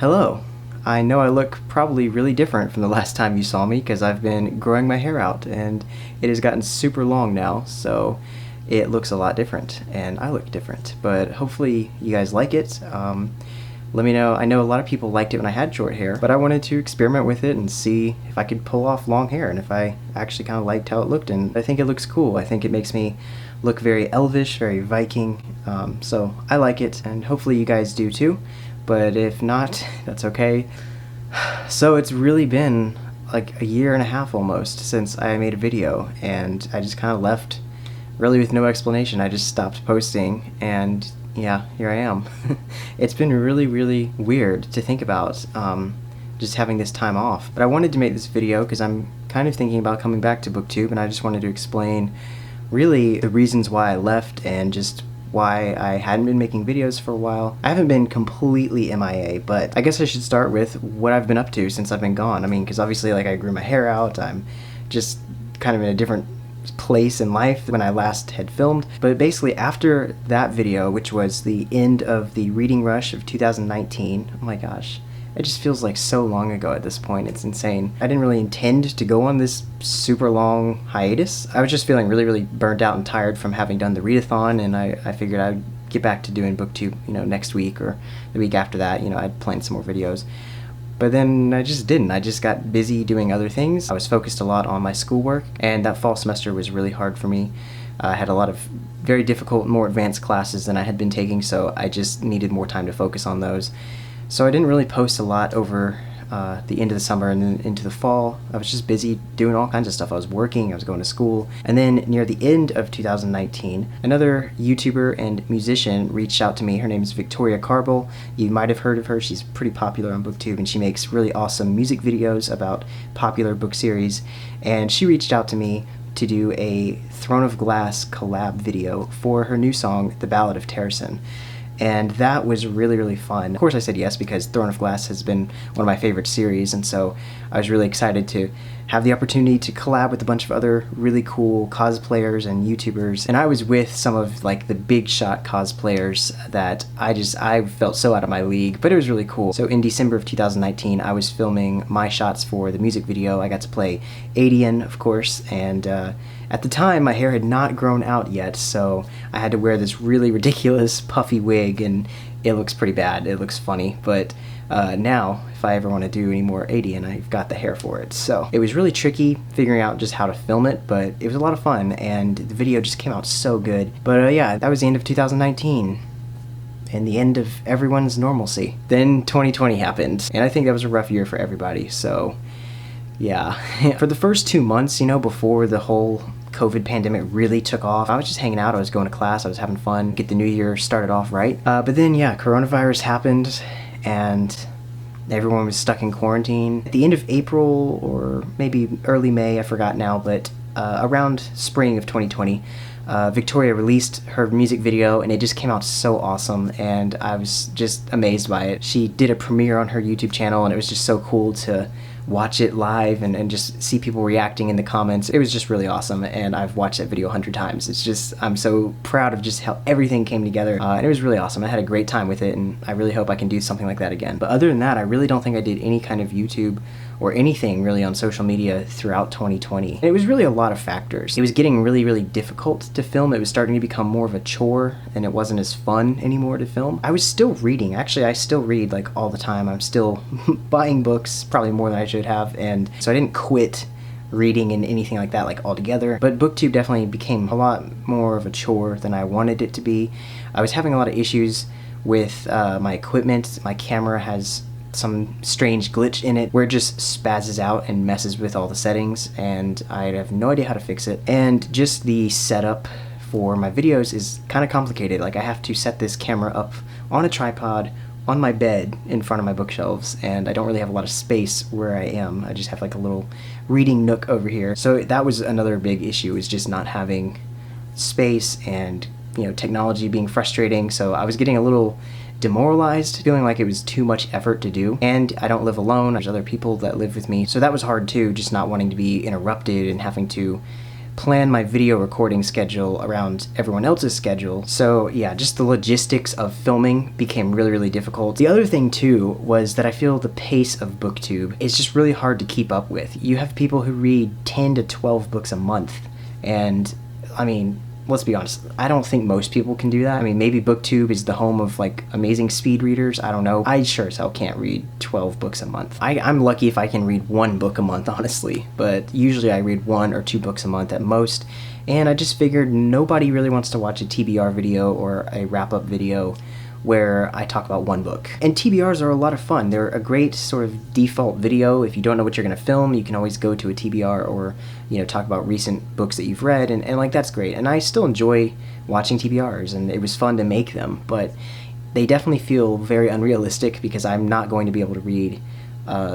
Hello. I know I look probably really different from the last time you saw me because I've been growing my hair out and it has gotten super long now, so it looks a lot different and I look different. But hopefully you guys like it. Let me know. I know a lot of people liked it when I had short hair, but I wanted to experiment with it and see if I could pull off long hair and if I actually kind of liked how it looked, and I think it looks cool. I think it makes me look very elvish, very Viking, so I like it and hopefully you guys do too. But if not, that's okay. So it's really been like a year and a half almost since I made a video, and I just kind of left really with no explanation. I just stopped posting, and yeah, here I am. It's been really weird to think about just having this time off. But I wanted to make this video because I'm kind of thinking about coming back to Booktube, and I just wanted to explain really the reasons why I left and just why I hadn't been making videos for a while. I haven't been completely MIA, but I guess I should start with what I've been up to since I've been gone. I mean, because obviously like I grew my hair out, I'm just kind of in a different place in life when I last had filmed. But basically after that video, which was the end of the reading rush of 2019, oh my gosh, it just feels like so long ago at this point. It's insane. I didn't really intend to go on this super long hiatus. I was just feeling really burnt out and tired from having done the readathon, and I figured I'd get back to doing Booktube, next week or the week after that. I'd planned some more videos. But then I just didn't. I just got busy doing other things. I was focused a lot on my schoolwork, and that fall semester was really hard for me. I had a lot of very difficult, more advanced classes than I had been taking, so I just needed more time to focus on those. So I didn't really post a lot over the end of the summer and then into the fall. I was just busy doing all kinds of stuff. I was working, I was going to school. And then near the end of 2019, another YouTuber and musician reached out to me. Her name is Victoria Carble. You might have heard of her. She's pretty popular on Booktube, and she makes really awesome music videos about popular book series. And she reached out to me to do a Throne of Glass collab video for her new song, The Ballad of Terrasen. And that was really fun. Of course I said yes because Throne of Glass has been one of my favorite series, and so I was really excited to have the opportunity to collab with a bunch of other really cool cosplayers and YouTubers. And I was with some of like the big shot cosplayers that I felt so out of my league, but it was really cool. So in December of 2019, I was filming my shots for the music video. I got to play Adian, of course, and at the time my hair had not grown out yet, so I had to wear this really ridiculous puffy wig, and it looks pretty bad. It looks funny, but now if I ever want to do any more Adian, I've got the hair for it. So it was really tricky figuring out just how to film it, but it was a lot of fun, and the video just came out so good. But yeah, that was the end of 2019 and the end of everyone's normalcy. Then 2020 happened, and I think that was a rough year for everybody. So yeah, for the first 2 months, before the whole COVID pandemic really took off, I was just hanging out, I was going to class, I was having fun, get the new year started off right. But then yeah, coronavirus happened and everyone was stuck in quarantine. At the end of April or maybe early May, I forgot now, but around spring of 2020, Victoria released her music video, and it just came out so awesome, and I was just amazed by it. She did a premiere on her YouTube channel, and it was just so cool to watch it live and just see people reacting in the comments. It was just really awesome, and I've watched that video 100 times. It's just, I'm so proud of just how everything came together, and it was really awesome. I had a great time with it, and I really hope I can do something like that again. But other than that, I really don't think I did any kind of YouTube or anything really on social media throughout 2020. And it was really a lot of factors. It was getting really difficult to film. It was starting to become more of a chore, and it wasn't as fun anymore to film. I was still reading. Actually, I still read like all the time. I'm still buying books, probably more than I should have, and so I didn't quit reading and anything like that like altogether. But Booktube definitely became a lot more of a chore than I wanted it to be. I was having a lot of issues with my equipment. My camera has some strange glitch in it where it just spazzes out and messes with all the settings, and I have no idea how to fix it. And just the setup for my videos is kind of complicated. Like I have to set this camera up on a tripod on my bed in front of my bookshelves, and I don't really have a lot of space where I am. I just have like a little reading nook over here. So that was another big issue, is just not having space and technology being frustrating. So I was getting a little demoralized, feeling like it was too much effort to do. And I don't live alone, there's other people that live with me, so that was hard too, just not wanting to be interrupted and having to plan my video recording schedule around everyone else's schedule. So yeah, just the logistics of filming became really, really difficult. The other thing too was that I feel the pace of Booktube is just really hard to keep up with. You have people who read 10 to 12 books a month, and I mean, let's be honest, I don't think most people can do that. I mean, maybe Booktube is the home of like amazing speed readers, I don't know. I sure as hell can't read 12 books a month. I'm lucky if I can read 1 book a month, honestly, but usually I read 1 or 2 books a month at most, and I just figured nobody really wants to watch a TBR video or a wrap-up video where I talk about 1 book. And TBRs are a lot of fun. They're a great sort of default video. If you don't know what you're going to film, you can always go to a TBR or, you know, talk about recent books that you've read, and like, that's great. And I still enjoy watching TBRs, and it was fun to make them, but they definitely feel very unrealistic because I'm not going to be able to read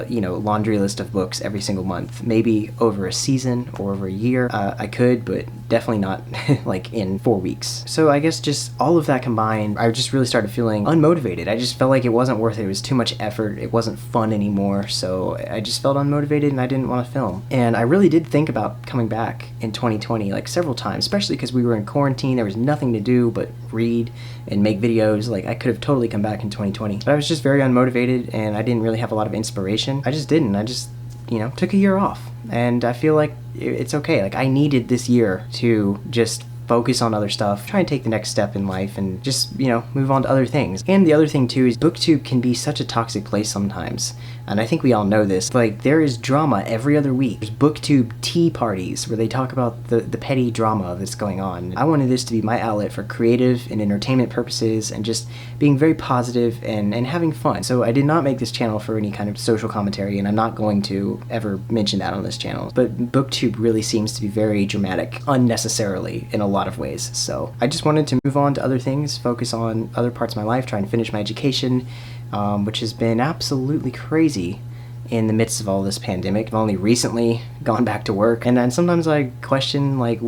you know, laundry list of books every single month. Maybe over a season or over a year, I could, but definitely not like in 4 weeks. So I guess just all of that combined, I just really started feeling unmotivated. I just felt like it wasn't worth it. It was too much effort. It wasn't fun anymore. So I just felt unmotivated and I didn't want to film. And I really did think about coming back in 2020, like several times, especially because we were in quarantine. There was nothing to do but read and make videos. Like, I could have totally come back in 2020. But I was just very unmotivated and I didn't really have a lot of inspiration. I just didn't. I just, you know, took a year off. And I feel like it's okay. Like, I needed this year to just focus on other stuff, try and take the next step in life, and just, you know, move on to other things. And the other thing too is Booktube can be such a toxic place sometimes, and I think we all know this. Like, there is drama every other week. There's Booktube tea parties where they talk about the petty drama that's going on. I wanted this to be my outlet for creative and entertainment purposes and just being very positive and having fun. So I did not make this channel for any kind of social commentary, and I'm not going to ever mention that on this channel. But Booktube really seems to be very dramatic, unnecessarily, in a lot of ways. So I just wanted to move on to other things, focus on other parts of my life, try and finish my education, which has been absolutely crazy in the midst of all this pandemic. I've only recently gone back to work, and then sometimes I question, like,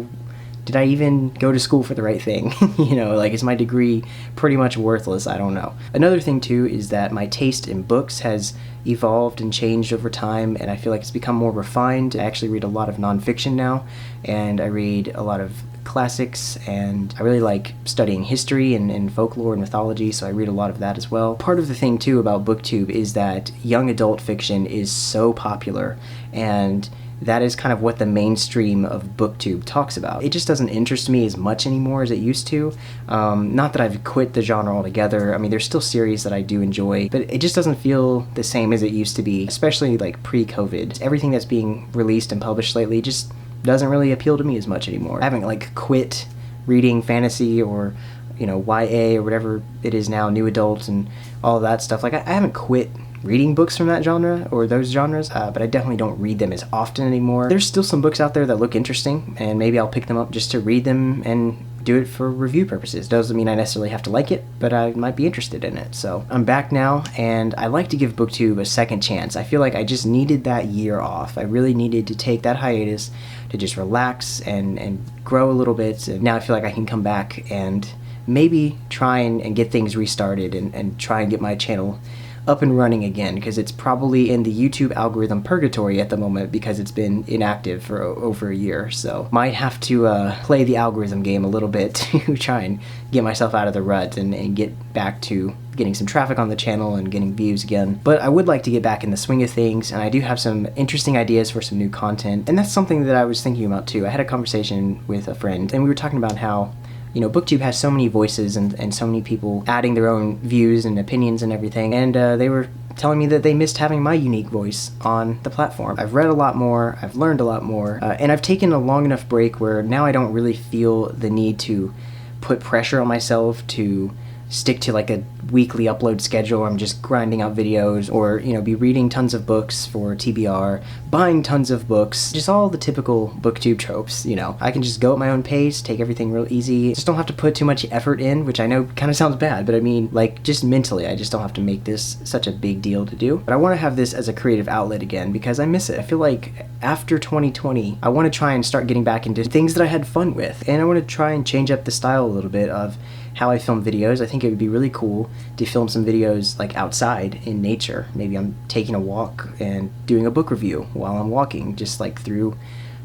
did I even go to school for the right thing? You know, like, is my degree pretty much worthless? I don't know. Another thing too is that my taste in books has evolved and changed over time, and I feel like it's become more refined. I actually read a lot of nonfiction now, and I read a lot of classics, and I really like studying history and folklore and mythology, so I read a lot of that as well. Part of the thing too about Booktube is that young adult fiction is so popular, and that is kind of what the mainstream of Booktube talks about. It just doesn't interest me as much anymore as it used to. Not that I've quit the genre altogether. I mean, there's still series that I do enjoy, but it just doesn't feel the same as it used to be, especially like pre-COVID. Everything that's being released and published lately just doesn't really appeal to me as much anymore. I haven't like quit reading fantasy or, you know, YA or whatever it is now, new adult and all of that stuff. Like, I haven't quit reading books from that genre or those genres, but I definitely don't read them as often anymore. There's still some books out there that look interesting, and maybe I'll pick them up just to read them and do it for review purposes. Doesn't mean I necessarily have to like it, but I might be interested in it. So I'm back now, and I like to give Booktube a second chance. I feel like I just needed that year off. I really needed to take that hiatus to just relax and grow a little bit. And now I feel like I can come back and maybe try and get things restarted and try and get my channel up and running again, because it's probably in the YouTube algorithm purgatory at the moment because it's been inactive for over a year. So might have to play the algorithm game a little bit to try and get myself out of the rut and get back to getting some traffic on the channel and getting views again. But I would like to get back in the swing of things, and I do have some interesting ideas for some new content, and that's something that I was thinking about too. I had a conversation with a friend, and we were talking about how, you know, Booktube has so many voices and so many people adding their own views and opinions and everything, and they were telling me that they missed having my unique voice on the platform. I've read a lot more, I've learned a lot more, and I've taken a long enough break where now I don't really feel the need to put pressure on myself to stick to like a weekly upload schedule where I'm just grinding out videos, or, you know, be reading tons of books for TBR, buying tons of books, just all the typical Booktube tropes, you know. I can just go at my own pace, take everything real easy, just don't have to put too much effort in, which I know kind of sounds bad, but I mean, like, just mentally, I just don't have to make this such a big deal to do. But I want to have this as a creative outlet again because I miss it. I feel like after 2020, I want to try and start getting back into things that I had fun with, and I want to try and change up the style a little bit of how I film videos. I think it would be really cool to film some videos like outside in nature. Maybe I'm taking a walk and doing a book review while I'm walking, just like through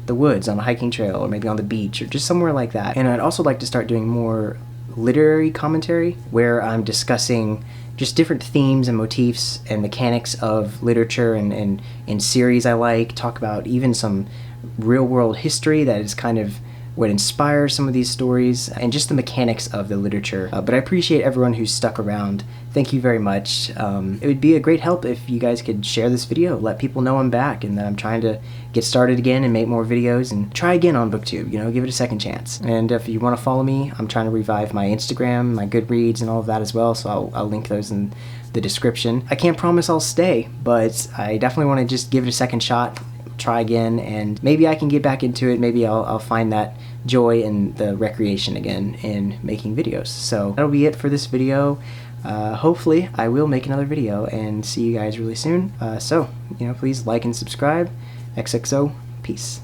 the woods on a hiking trail, or maybe on the beach, or just somewhere like that. And I'd also like to start doing more literary commentary, where I'm discussing just different themes and motifs and mechanics of literature and in series I like, talk about even some real-world history that is kind of what inspires some of these stories, and just the mechanics of the literature. But I appreciate everyone who's stuck around. Thank you very much. It would be a great help if you guys could share this video, let people know I'm back and that I'm trying to get started again and make more videos and try again on Booktube, you know, give it a second chance. And if you want to follow me, I'm trying to revive my Instagram, my Goodreads, and all of that as well, so I'll link those in the description. I can't promise I'll stay, but I definitely want to just give it a second shot, try again, and maybe I can get back into it. Maybe I'll find that joy and the recreation again in making videos. So that'll be it for this video. Hopefully I will make another video and see you guys really soon. So, you know, please like and subscribe. XXO, peace.